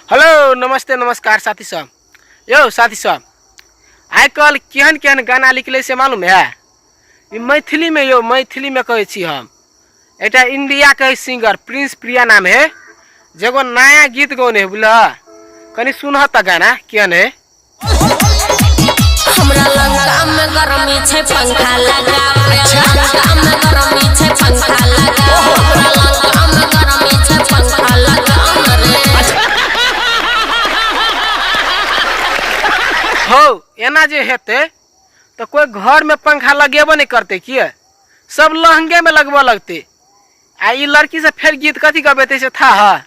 Hello नमस्ते नमस्कार साथी सब। यो साथी सब, आजकल केहन केहन गाना निकले से मालूम है? मैथिली में यो मैथिली में कहे छी हम। एटा इंडिया के सिंगर प्रिंस प्रिया नाम है, जेगो नया गीत गौने है बुला। कनी सुन त गाना केहन है। हमरा लंका में गरमी छै पंखा लगाव रे, लंका में गरमी छै पंखा लगाव, हमरा लंका में गरमी छै पंखा लगाव रे। हो एना जे हेते तो कोई घर में पंखा लगेबो नहीं करते किए, सब लहंगे में लगवा लगते। आ ई लड़की से फिर गीत कथी गबेते से था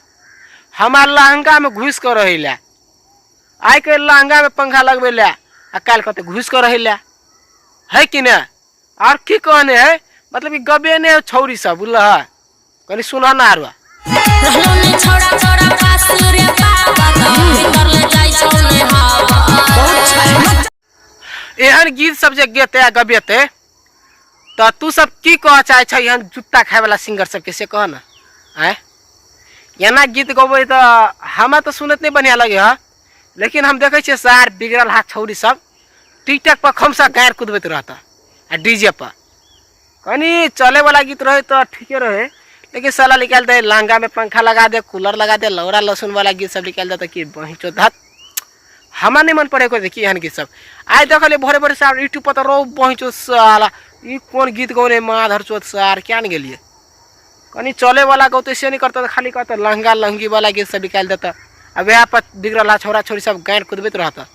हमार लहंगा में घुस कर रहिला, आई के लहंगा में पंखा लगबे ला आ काल कहते घुस कर रहिला है कि ना। और की कहने है मतलब कि गबे ने छौरी सब बुला कनी सुना ना आरुआ रहलो ने छोड़ा छोड़ा पासुरे बाबा भीतर ले जाई छौने हवा। एहन गीत सब जे गेते गबेते तो तू सब की कह चाहे छ एहन जूता खाए वाला सिंगर सबके से कह ना। आए एना गीत गबे तो हमें तो सुनत नहीं बढ़िया लगे है, लेकिन हम देखे छे सार बिगड़ल हाथ छौरी सब टिकटॉक पर खमसा गायर कूदबत रहता आ डीजे पर। कनी चले वाला गीत रहे तो ठीक रहे, लेकिन साला निकाल दे लहंगा में पंखा लगा दे, कूलर लगा दे, लौरा लहसुन वाला गीत सब निकाल दे कि बही चौधत हमार नहीं मन पड़े को देखी एहन गीत सब। आज देखले भोरे भोरे सार यूट्यूब पर तो रो बही चो साला ई कौन गीत गौने माधर चौथ सार क्या नहीं गेलिए। कनी चले वाला गौते से नहीं करता, खाली कहता लहंगा लहंगी वाला गीत सब निकाल देता। अब यहाँ पर बिगड़ला छोरा छोरी सब गायर कूदबत रहता।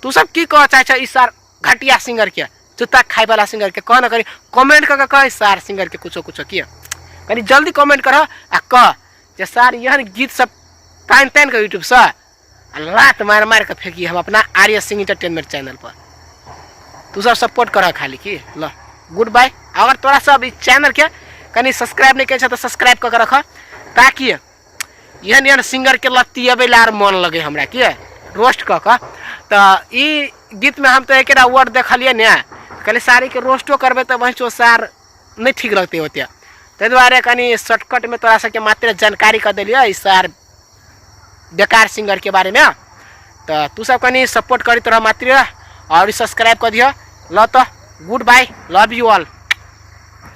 तू सब की कह चाहे इस सार घटिया सिंगर के, जूता खाए वाला सिंगर के कह न करी कमेंट करके कह सार सिंगर के कुछो कुछो किया कनी जल्दी कमेंट कर आ कह जे सार यहन गीत सब तान तान के यूट्यूब से लात मार मार के फेंकी हम अपना आर्य सिंह एंटरटेनमेंट चैनल पर। तू सब सपोर्ट कर खाली की ल गुड बाय। अगर तोरा सब इस चैनल के कनी सब्सक्राइब नहीं करे तो सब्सक्राइब कर रख, ताकि यहन सिंगर के लत्ती अबे लार मन लगे हमरा की रोस्ट क तो ई गीत में हम तो एक वर्ड देखलिए न कहले सारी के रोस्टो करबे तो वही चो सार नहीं ठीक लगते होते। ते द्वारे कनी शॉर्टकट में तोरा सबके मात्र जानकारी कर दिलिए इस सार बेकार सिंगर के बारे में। तो तू सब कनी सपोर्ट करी तोरा मात्र और सब्सक्राइब कर दिया। ल तो good bye, love you all.